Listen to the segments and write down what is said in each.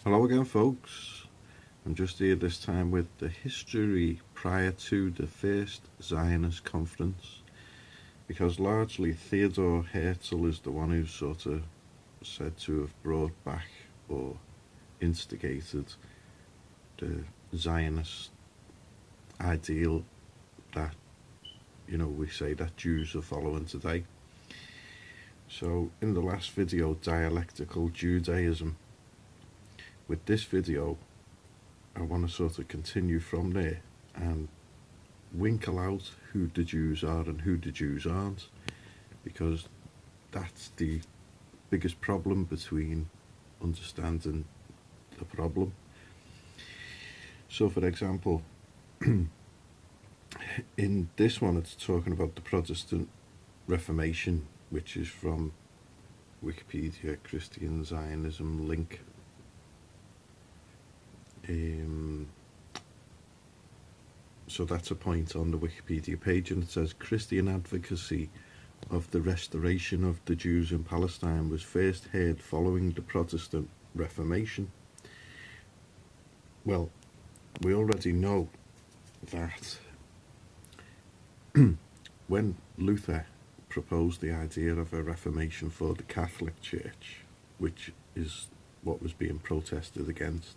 Hello again, folks. I'm just here this time with the history prior to the first Zionist conference, because largely Theodor Herzl is the one who's sort of said to have brought back or instigated the Zionist ideal that, we say that Jews are following today. So in the last video, Dialectical Judaism, with this video I want to sort of continue from there and winkle out who the Jews are and who the Jews aren't, because that's the biggest problem between understanding the problem. So for example, in this one it's talking about the Protestant Reformation, which is from Wikipedia, Christian Zionism link. So that's a point on the Wikipedia page, and it says Christian advocacy of the restoration of the Jews in Palestine was first heard following the Protestant Reformation. Well, we already know that when Luther proposed the idea of a reformation for the Catholic Church, which is what was being protested against,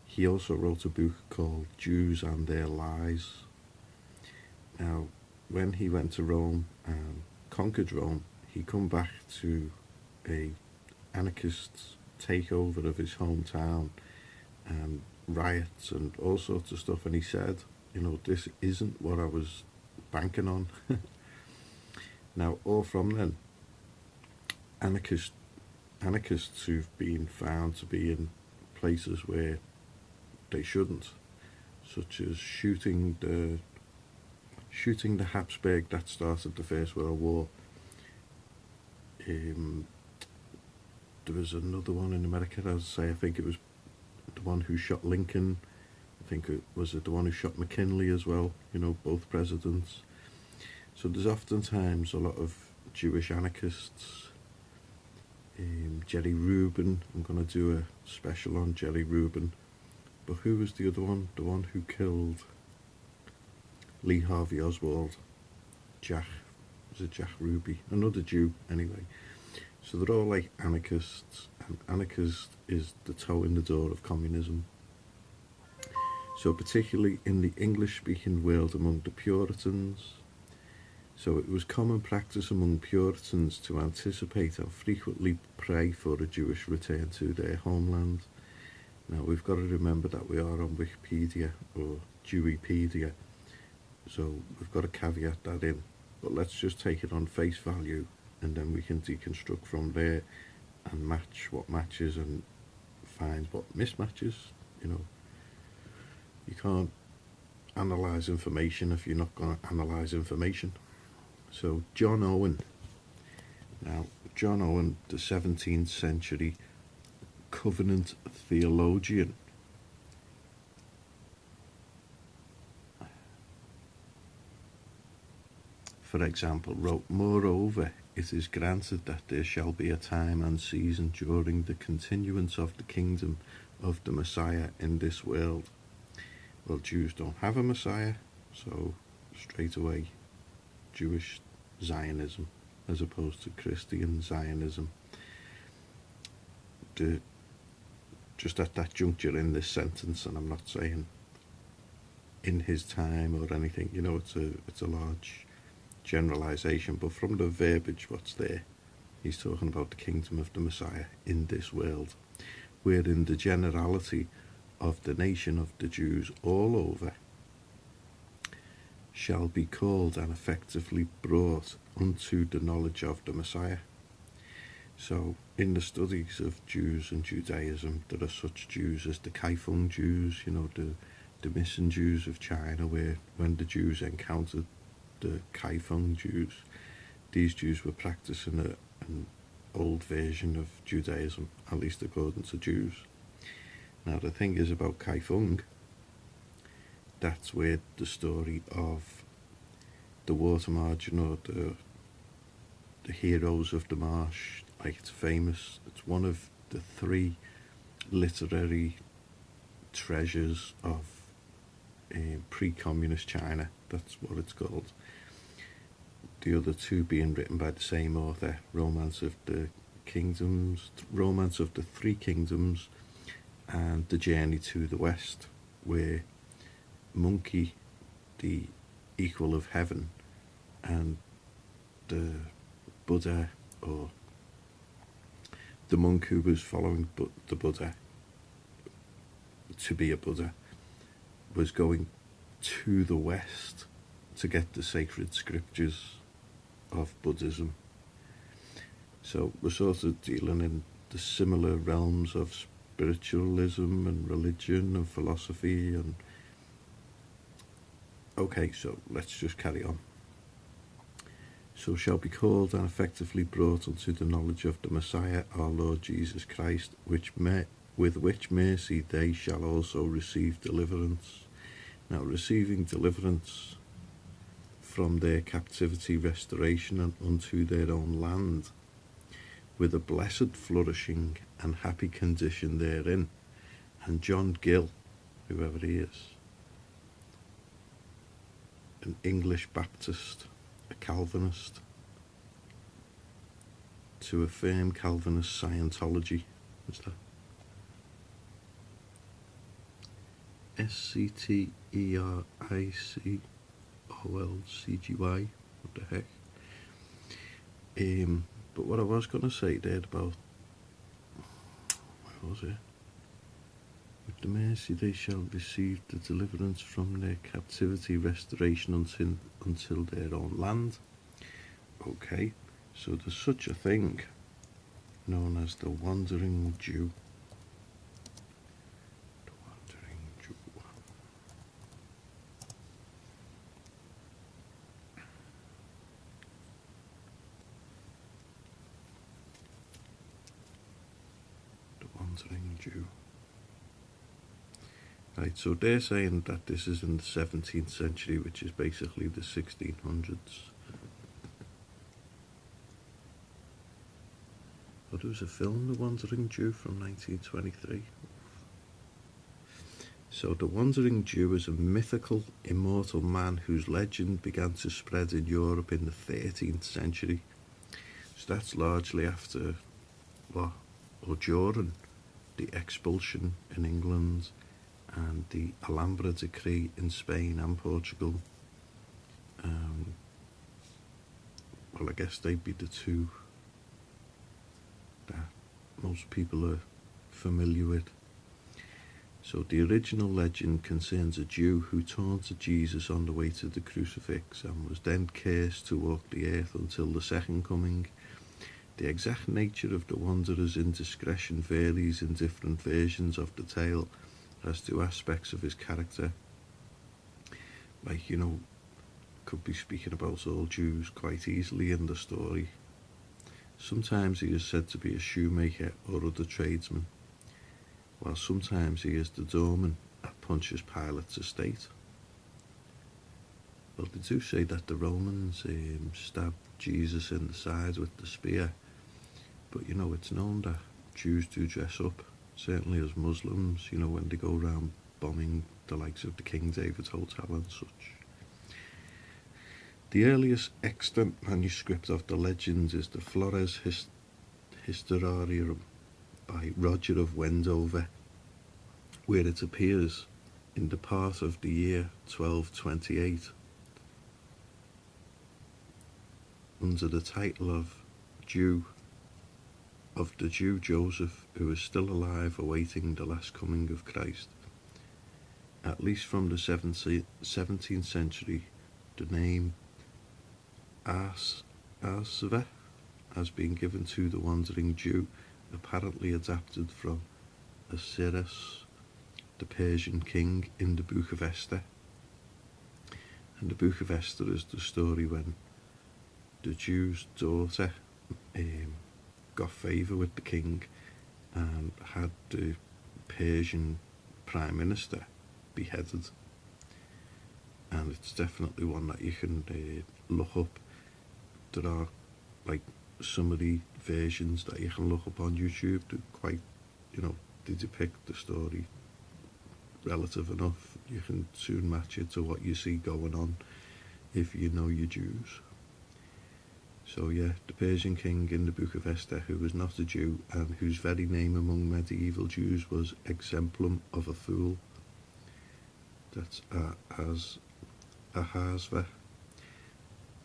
he also wrote a book called Jews and Their Lies. Now, when he went to Rome and conquered Rome, he come back to a anarchist takeover of his hometown and riots and all sorts of stuff, and he said, this isn't what I was banking on. Now, all from then, anarchists who've been found to be in places where they shouldn't, such as shooting the Habsburg that started the First World War. There was another one in America, as I say, I think it was the one who shot Lincoln. I think it was the one who shot McKinley as well, both presidents. So there's oftentimes a lot of Jewish anarchists. Jerry Rubin, I'm going to do a special on Jerry Rubin. But who was the other one? The one who killed Lee Harvey Oswald? Jack Ruby? Another Jew, anyway. So they're all like anarchists, and anarchist is the toe in the door of communism. So particularly in the English-speaking world among the Puritans. So it was common practice among Puritans to anticipate and frequently pray for a Jewish return to their homeland. Now, we've got to remember that we are on Wikipedia, or Jewipedia, so we've got to caveat that in. But let's just take it on face value, and then we can deconstruct from there and match what matches and find what mismatches. You can't analyse information if you're not going to analyse information. So John Owen. Now, John Owen, the 17th century Covenant theologian. For example, wrote, "Moreover, it is granted that there shall be a time and season during the continuance of the kingdom of the Messiah in this world." Well, Jews don't have a Messiah, so straight away Jewish Zionism as opposed to Christian Zionism. Just at that juncture in this sentence, and I'm not saying in his time or anything, it's a large generalization, but from the verbiage what's there, he's talking about the kingdom of the Messiah in this world, wherein the generality of the nation of the Jews all over shall be called and effectively brought unto the knowledge of the Messiah. So in the studies of Jews and Judaism, there are such Jews as the Kaifeng Jews, the Mission Jews of China, where when the Jews encountered the Kaifeng Jews, these Jews were practicing an old version of Judaism, at least according to Jews. Now the thing is about Kaifeng, that's where the story of the water margin, or the heroes of the marsh, like, it's famous. It's one of the three literary treasures of pre-communist China. That's what it's called. The other two being written by the same author, Romance of the Three Kingdoms, and The Journey to the West, where Monkey, the equal of heaven, and the Buddha, or the monk who was following the Buddha to be a Buddha, was going to the West to get the sacred scriptures of Buddhism. So we're sort of dealing in the similar realms of spiritualism and religion and philosophy. And okay, so let's just carry on. So shall be called and effectively brought unto the knowledge of the Messiah, our Lord Jesus Christ, with which mercy they shall also receive deliverance. Now, receiving deliverance from their captivity, restoration, and unto their own land, with a blessed flourishing and happy condition therein. And John Gill, whoever he is, an English Baptist, a Calvinist, to affirm Calvinist Scientology. What's that? SCTERICOLCGY. What the heck? But what I was going to say there about, where was it? With the mercy they shall receive the deliverance from their captivity, restoration until their own land. Okay, so there's such a thing known as the Wandering Jew. The Wandering Jew. The Wandering Jew. Right, so they're saying that this is in the 17th century, which is basically the 1600s. But there was a film, The Wandering Jew, from 1923. So the Wandering Jew is a mythical, immortal man whose legend began to spread in Europe in the 13th century. So that's largely after, or during, the expulsion in England and the Alhambra decree in Spain and Portugal. Well, I guess they'd be the two that most people are familiar with. So the original legend concerns a Jew who turned to Jesus on the way to the crucifix and was then cursed to walk the earth until the second coming. The exact nature of the wanderer's indiscretion varies in different versions of the tale as to aspects of his character. Like, could be speaking about all Jews quite easily in the story. Sometimes he is said to be a shoemaker or other tradesman, while sometimes he is the doorman at Pontius Pilate's estate. Well, they do say that the Romans stabbed Jesus in the side with the spear, but it's known that Jews do dress up, certainly as Muslims, when they go around bombing the likes of the King David Hotel and such. The earliest extant manuscript of the legend is the Flores Historiarum by Roger of Wendover, where it appears in the part of the year 1228 under the title of the Jew Joseph, who is still alive awaiting the last coming of Christ. At least from the 17th century, the name Ahasver has been given to the Wandering Jew, apparently adapted from Ahasuerus, the Persian king, in the Book of Esther. And the Book of Esther is the story when the Jew's daughter got favour with the king and had the Persian prime minister beheaded. And it's definitely one that you can look up. There are summary versions that you can look up on YouTube. They're quite, they depict the story relative enough, you can soon match it to what you see going on if you know your Jews. So yeah, the Persian king in the Book of Esther, who was not a Jew and whose very name among medieval Jews was exemplum of a fool. That's Ahasver.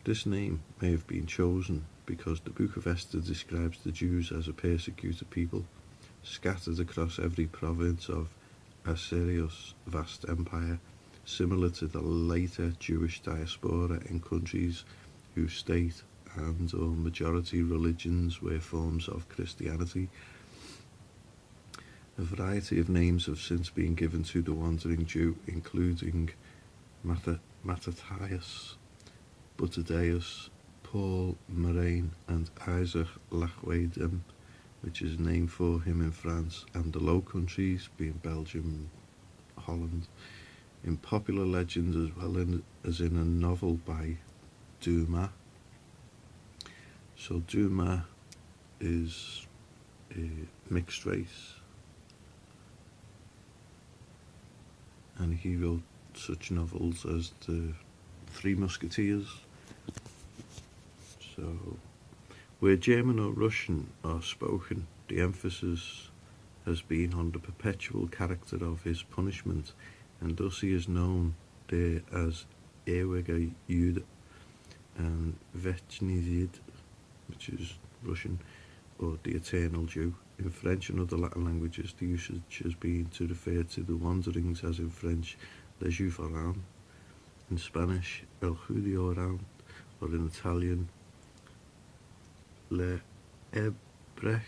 This name may have been chosen because the Book of Esther describes the Jews as a persecuted people, scattered across every province of Assyria's vast empire, similar to the later Jewish diaspora in countries whose state and or majority religions were forms of Christianity. A variety of names have since been given to the wandering Jew, including Mattathias, Buttideus, Paul Moraine, and Isaac Lachwedim, which is named for him in France and the Low Countries, being Belgium, Holland, in popular legends as well as in a novel by Dumas. So Dumas is a mixed race, and he wrote such novels as The Three Musketeers. So where German or Russian are spoken, the emphasis has been on the perpetual character of his punishment, and thus he is known there as Ewiger Jude and Vechny Žid, which is Russian, or the Eternal Jew. In French and other Latin languages, the usage has been to refer to the wanderings, as in French, les Juifs errants, in Spanish, el judío errant, or in Italian, le hébreu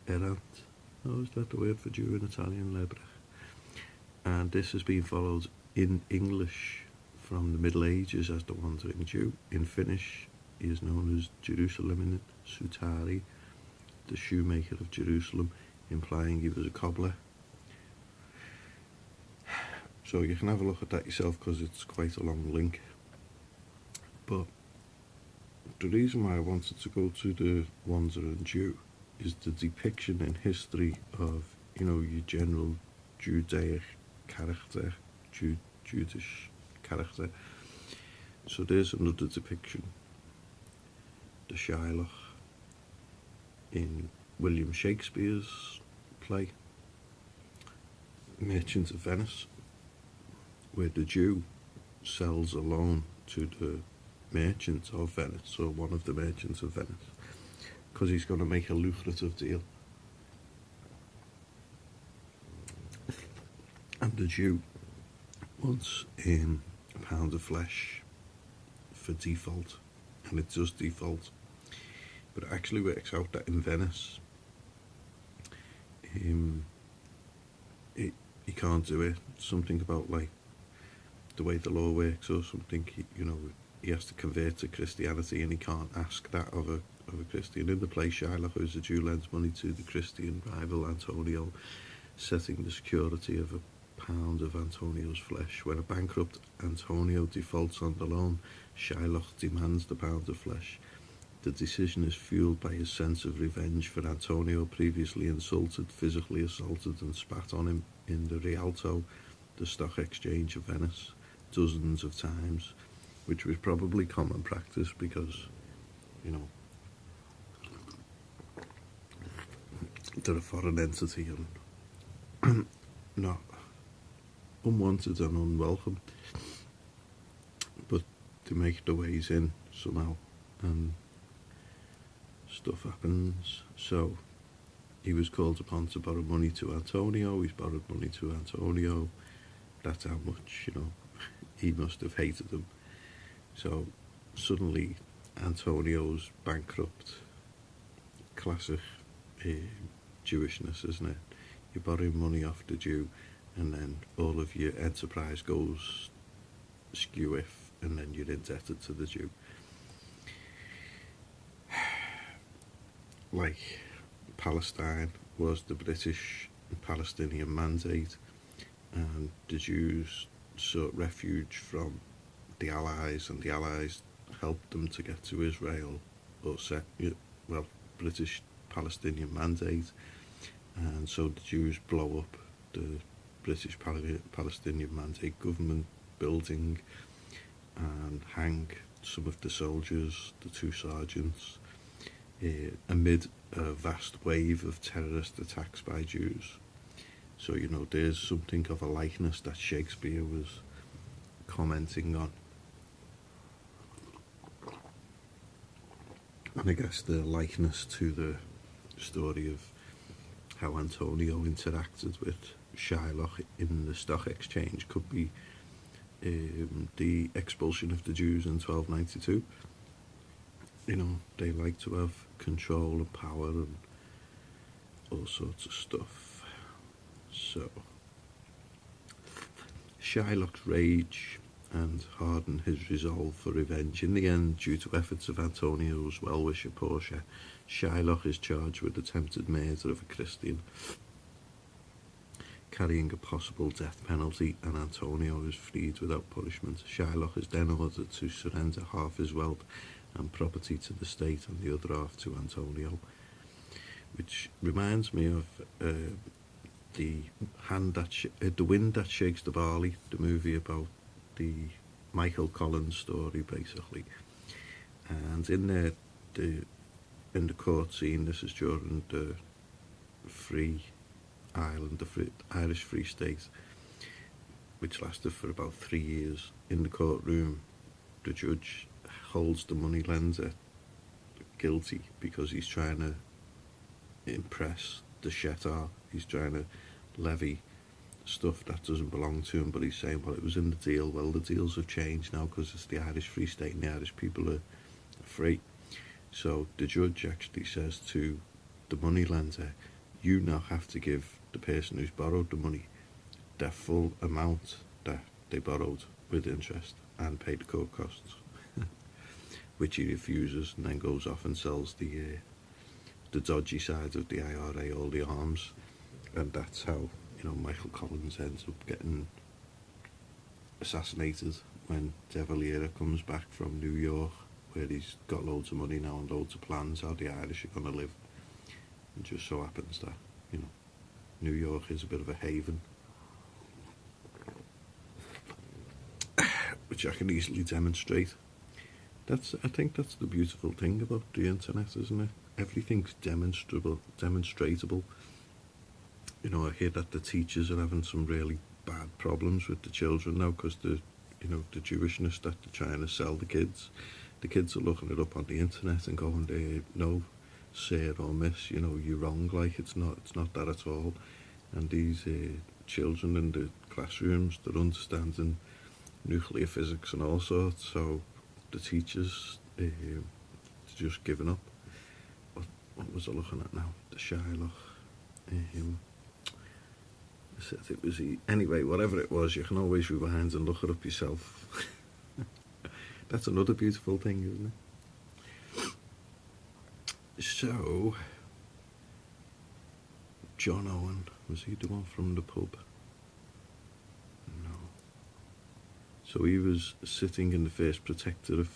errant. Oh, is that the word for Jew in Italian, lebrech? And this has been followed in English from the Middle Ages as the wandering Jew. In Finnish, he is known as Jerusalemin Sutari, the shoemaker of Jerusalem, implying he was a cobbler. So you can have a look at that yourself because it's quite a long link. But the reason why I wanted to go to the wandering Jew is the depiction in history of, your general Judaic character, Jewish character. So there's another depiction. The Shylock in William Shakespeare's play, Merchant of Venice, where the Jew sells a loan to the merchant of Venice, or one of the merchants of Venice, because he's going to make a lucrative deal. And the Jew wants a pound of flesh for default, and it does default, but it actually works out that in Venice he can't do it. Something about like the way the law works or something, he has to convert to Christianity, and he can't ask that of a Christian. In the play, Shylock, who's a Jew, lends money to the Christian rival Antonio, setting the security of a pound of Antonio's flesh. When a bankrupt Antonio defaults on the loan, Shylock demands the pound of flesh. The decision is fueled by his sense of revenge for Antonio, previously insulted, physically assaulted and spat on him in the Rialto, the stock exchange of Venice, dozens of times, which was probably common practice because, they're a foreign entity and not unwanted and unwelcome, but they make their ways in somehow, and stuff happens. So he was called upon to borrow money to Antonio. He's borrowed money to Antonio. That's how much, he must have hated him. So suddenly Antonio's bankrupt. Classic Jewishness, isn't it? You're borrowing money off the Jew, and then all of your enterprise goes skew and then you're indebted to the Jew. Like Palestine was the British and Palestinian mandate, and the Jews sought refuge from the Allies, and the Allies helped them to get to Israel, or British Palestinian mandate, and so the Jews blow up the British Palestinian Mandate government building and hang some of the soldiers, the two sergeants, amid a vast wave of terrorist attacks by Jews. So, you know, there's something of a likeness that Shakespeare was commenting on. And I guess the likeness to the story of how Antonio interacted with Shylock in the stock exchange could be the expulsion of the Jews in 1292. You know, they like to have control and power and all sorts of stuff. So, Shylock's rage and hardened his resolve for revenge. In the end, due to efforts of Antonio's well-wisher Portia, Shylock is charged with attempted murder of a Christian, carrying a possible death penalty, and Antonio is freed without punishment. Shylock is then ordered to surrender half his wealth and property to the state and the other half to Antonio, which reminds me of the wind that shakes the barley, the movie about the Michael Collins story, basically. And in there, in the court scene, this is during the Free Island, the Irish Free State, which lasted for about 3 years. In the courtroom, the judge holds the moneylender guilty because he's trying to impress the Shetar. He's trying to levy stuff that doesn't belong to him, but he's saying, well, it was in the deal. Well, the deals have changed now because it's the Irish Free State and the Irish people are free. So the judge actually says to the moneylender, you now have to give the person who's borrowed the money their full amount that they borrowed with interest and pay the court costs, which he refuses, and then goes off and sells the dodgy side of the IRA, all the arms, and that's how, you know, Michael Collins ends up getting assassinated when De Valera comes back from New York, where he's got loads of money now and loads of plans how the Irish are going to live. It just so happens that, you know, New York is a bit of a haven, which I can easily demonstrate. I think that's the beautiful thing about the internet, isn't it? Everything's demonstratable. You know, I hear that the teachers are having some really bad problems with the children now because the Jewishness that they're trying to sell the kids. The kids are looking it up on the internet and going, no, sir or miss, you know, you're wrong. Like it's not that at all. And these children in the classrooms, they're understanding nuclear physics and all sorts. So the teachers, just giving up. What was I looking at now? The Shylock. I said it was anyway, whatever it was, you can always rewind and look it up yourself. That's another beautiful thing, isn't it? So, John Owen, was he the one from the pub? No. So he was sitting in the first Protectorate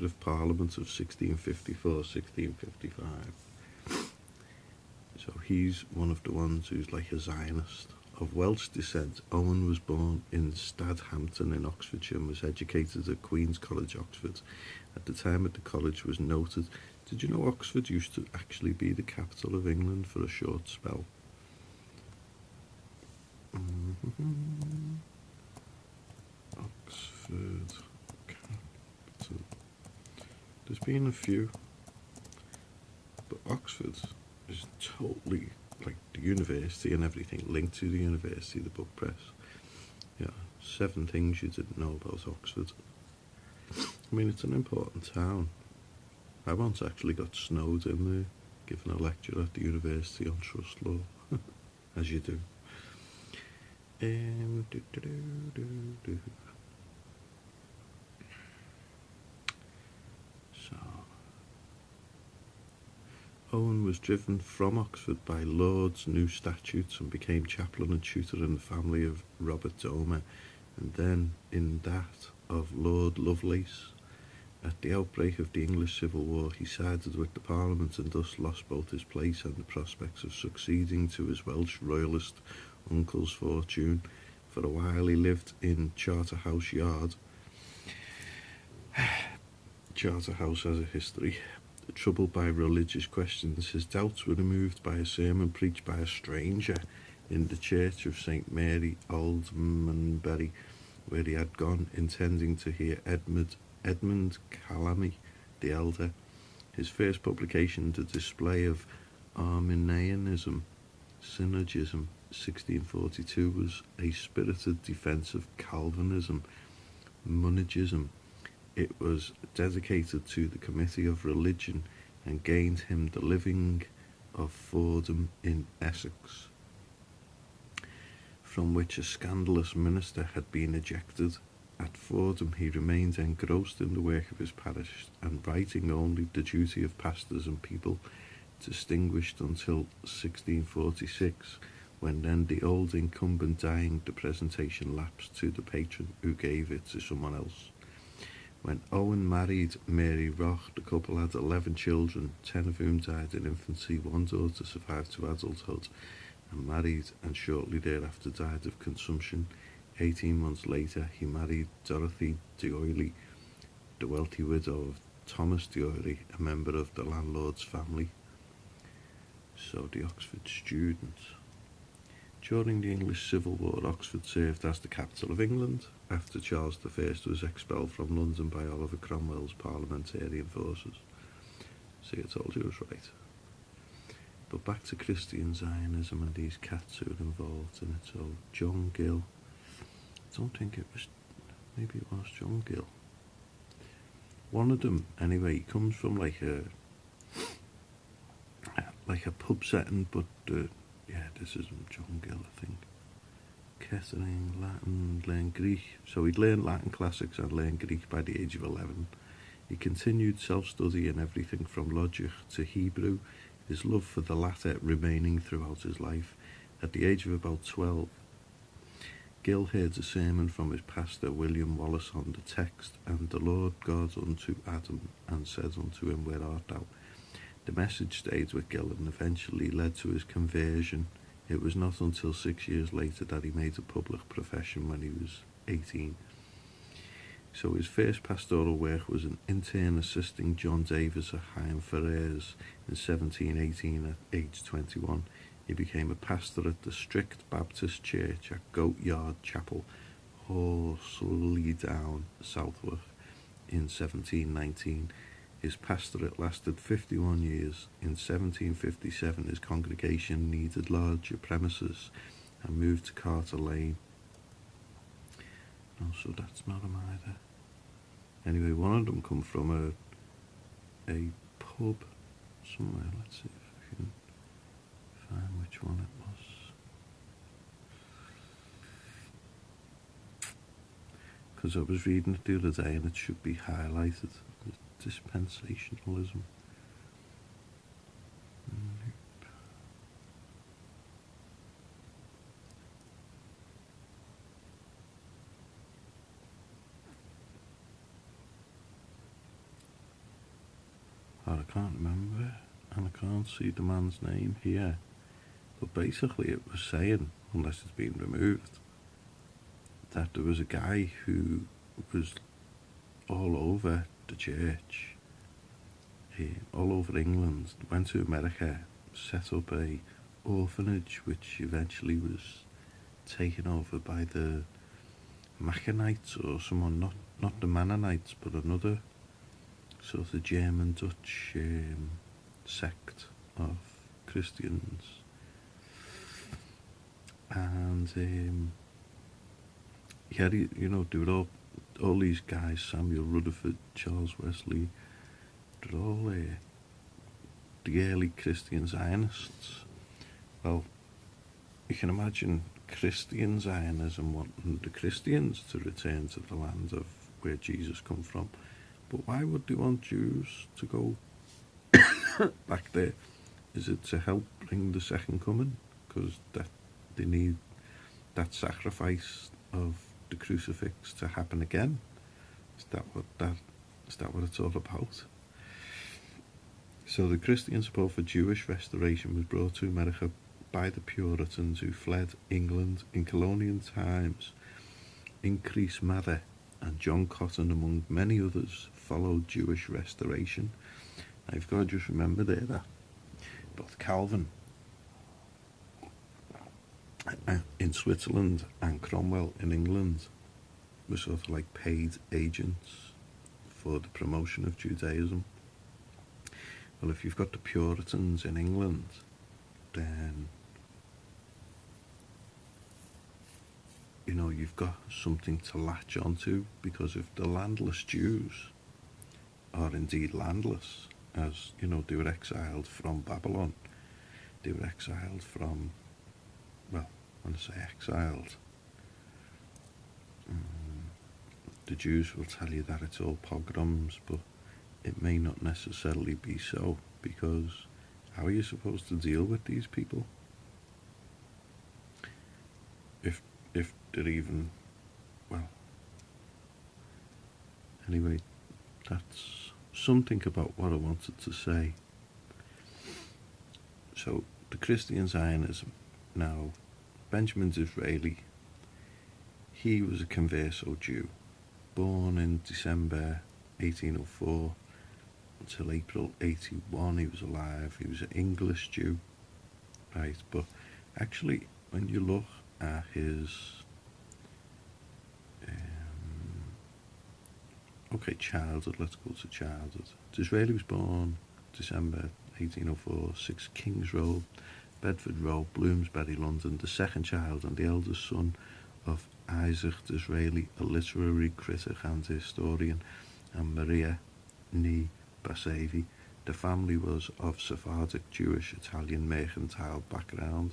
of Parliament of 1654-1655. So he's one of the ones who's like a Zionist. Of Welsh descent, Owen was born in Stadhampton in Oxfordshire and was educated at Queen's College, Oxford. At the time at the college was noted. Did you know Oxford used to actually be the capital of England for a short spell? Oxford capital. There's been a few, but Oxford is totally like the university and everything linked to the university, the book press. Yeah, 7 things you didn't know about Oxford. I mean, it's an important town. I once actually got snowed in there, giving a lecture at the university on trust law, as you do. So, Owen was driven from Oxford by Laud's new statutes and became chaplain and tutor in the family of Robert Domer, and then in that of Lord Lovelace, At the outbreak of the English Civil War, he sided with the Parliament and thus lost both his place and the prospects of succeeding to his Welsh royalist uncle's fortune. For a while he lived in Charterhouse Yard. Charterhouse has a history. Troubled by religious questions, his doubts were removed by a sermon preached by a stranger in the church of St. Mary Aldermanbury, where he had gone intending to hear Edmund Calamy the Elder. His first publication, The Display of Arminianism, Synergism, 1642, was a spirited defence of Calvinism, monism. It was dedicated to the Committee of Religion and gained him the living of Fordham in Essex, from which a scandalous minister had been ejected. At Fordham he remained engrossed in the work of his parish and writing only the duty of pastors and people, distinguished until 1646, when then the old incumbent dying, the presentation lapsed to the patron who gave it to someone else. When Owen married Mary Roch, the couple had 11 children, 10 of whom died in infancy. One daughter survived to adulthood and married, and shortly thereafter died of consumption. 18 months later, he married Dorothy D'Oyley, the wealthy widow of Thomas D'Oyley, a member of the landlord's family. So the Oxford student. During the English Civil War, Oxford served as the capital of England, after Charles I was expelled from London by Oliver Cromwell's parliamentarian forces. See, I told you I was right. But back to Christian Zionism and these cats who were involved in it. So John Gill, I don't think it was, maybe it was John Gill. One of them, anyway, he comes from like a pub setting, but yeah, this isn't John Gill, I think. Kettering, Latin, learned Greek. So he'd learned Latin classics and learned Greek by the age of 11. He continued self-study in everything from logic to Hebrew, his love for the latter remaining throughout his life. At the age of about 12, Gill heard a sermon from his pastor William Wallace on the text, "And the Lord God unto Adam, and said unto him, Where art thou?" The message stayed with Gill and eventually led to his conversion. It was not until 6 years later that he made a public profession when he was 18. So his first pastoral work was an intern assisting John Davis at Chaim Ferrers in 1718 at age 21. He became a pastor at the Strict Baptist Church at Goat Yard Chapel, Horsley Down, Southwark, in 1719. His pastorate lasted 51 years. In 1757, his congregation needed larger premises and moved to Carter Lane. No, so that's not him either. Anyway, one of them come from a pub somewhere. Let's see if I can find which one it was. Because I was reading it the other day and it should be highlighted. Dispensationalism. I can't remember, and I can't see the man's name here. But basically it was saying, unless it's been removed, that there was a guy who was all over the church, all over England, went to America, set up a orphanage which eventually was taken over by the Machanites or someone, not the Mennonites, but another sort of German Dutch sect of Christians. And yeah, you know, they were all these guys, Samuel Rutherford, Charles Wesley, they're all the early Christian Zionists. Well, you can imagine Christian Zionism wanting the Christians to return to the land of where Jesus come from. But why would they want Jews to go back there? Is it to help bring the second coming? Because that they need that sacrifice of the crucifix to happen again? Is that what that Is that what it's all about? So the Christian support for Jewish restoration was brought to America by the Puritans who fled England in colonial times. Increase Mather and John Cotton, among many others, followed Jewish restoration. Now you've got to just remember there that both Calvin in Switzerland and Cromwell in England were sort of like paid agents for the promotion of Judaism. Well, if you've got the Puritans in England, then you've got something to latch onto, because if the landless Jews are indeed landless, as they were exiled from Babylon, they were exiled from, well, when I say exiled, the Jews will tell you that it's all pogroms, but it may not necessarily be so, because how are you supposed to deal with these people? If they're even, well, anyway, that's something about what I wanted to say. So, the Christian Zionism. Now, Benjamin Disraeli, he was a converso Jew, born in December 1804 until April 81. He was alive. He was an English Jew, right? But actually, when you look at his childhood, let's go to childhood. Disraeli was born December 1804, 6 Kings Road, Bedford Row, Bloomsbury, London, the second child and the eldest son of Isaac Disraeli, a literary critic and historian, and Maria Nee Basavi. The family was of Sephardic, Jewish, Italian, mercantile background.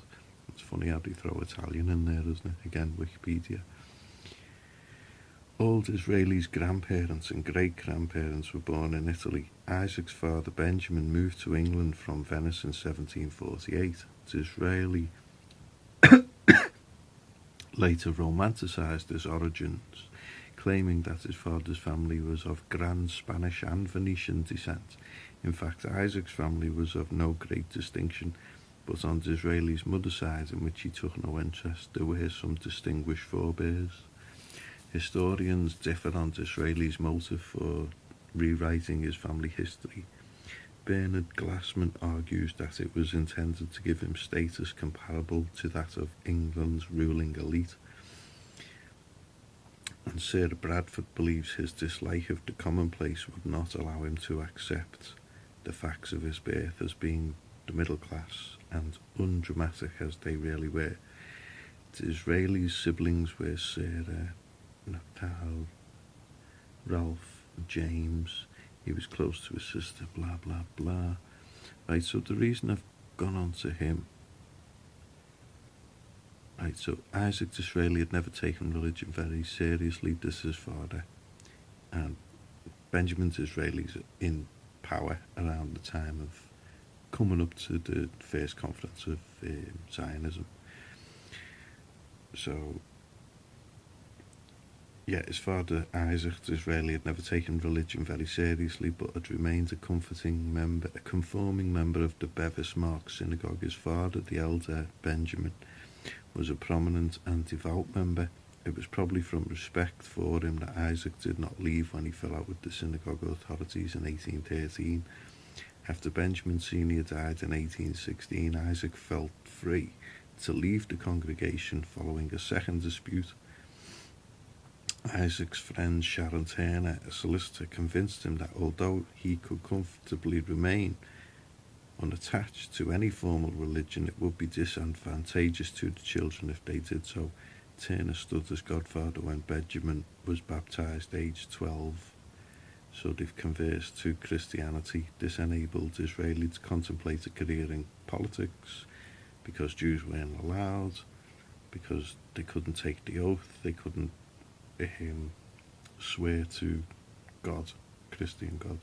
It's funny how they throw Italian in there, isn't it? Again, Wikipedia. All Disraeli's grandparents and great-grandparents were born in Italy. Isaac's father, Benjamin, moved to England from Venice in 1748. Disraeli later romanticised his origins, claiming that his father's family was of Grand Spanish and Venetian descent. In fact, Isaac's family was of no great distinction, but on Disraeli's mother's side, in which he took no interest, there were some distinguished forebears. Historians differ on Disraeli's motive for rewriting his family history. Bernard Glassman argues that it was intended to give him status comparable to that of England's ruling elite. And Sarah Bradford believes his dislike of the commonplace would not allow him to accept the facts of his birth as being the middle class and undramatic as they really were. Disraeli's siblings were Sarah, Natal, Ralph, James. He was close to his sister, blah blah blah. Right, so the reason I've gone on to him, right, so Isaac Disraeli had never taken religion very seriously. This is his father, and Benjamin Disraeli's in power around the time of coming up to the first conference of Zionism. So yeah, his father, Isaac Disraeli, had never taken religion very seriously, but had remained a conforming member of the Bevis Mark synagogue. His father, the elder Benjamin, was a prominent and devout member. It was probably from respect for him that Isaac did not leave when he fell out with the synagogue authorities in 1813. After Benjamin Sr. died in 1816, Isaac felt free to leave the congregation following a second dispute. Isaac's friend Sharon Turner, a solicitor, convinced him that although he could comfortably remain unattached to any formal religion, it would be disadvantageous to the children if they did so. Turner stood as godfather when Benjamin was baptized aged 12, so they've converted to Christianity. This enabled Disraeli to contemplate a career in politics, because Jews weren't allowed, because they couldn't take the oath, they couldn't swear to God, Christian God.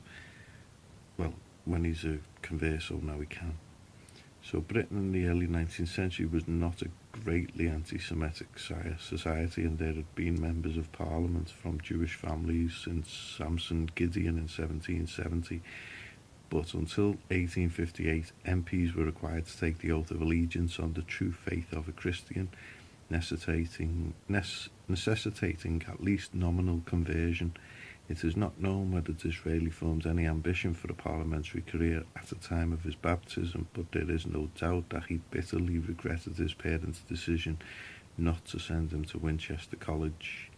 Well, when he's a converso now he can. So Britain in the early 19th century was not a greatly anti-Semitic society, and there had been members of parliament from Jewish families since Samson Gideon in 1770. But until 1858, MPs were required to take the oath of allegiance on the true faith of a Christian, necessitating at least nominal conversion. It is not known whether Disraeli formed any ambition for a parliamentary career at the time of his baptism, but there is no doubt that he bitterly regretted his parents' decision not to send him to Winchester College,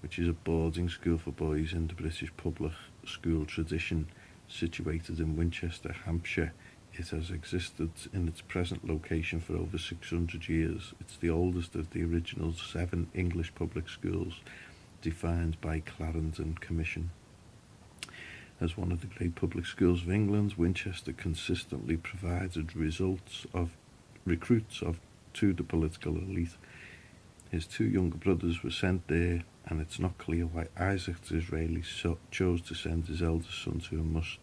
which is a boarding school for boys in the British public school tradition, situated in Winchester, Hampshire. It has existed in its present location for over 600 years. It's the oldest of the original 7 English public schools, defined by Clarendon Commission. As one of the great public schools of England, Winchester consistently provided recruits to the political elite. His 2 younger brothers were sent there, and it's not clear why Isaac Disraeli chose to send his eldest son to a much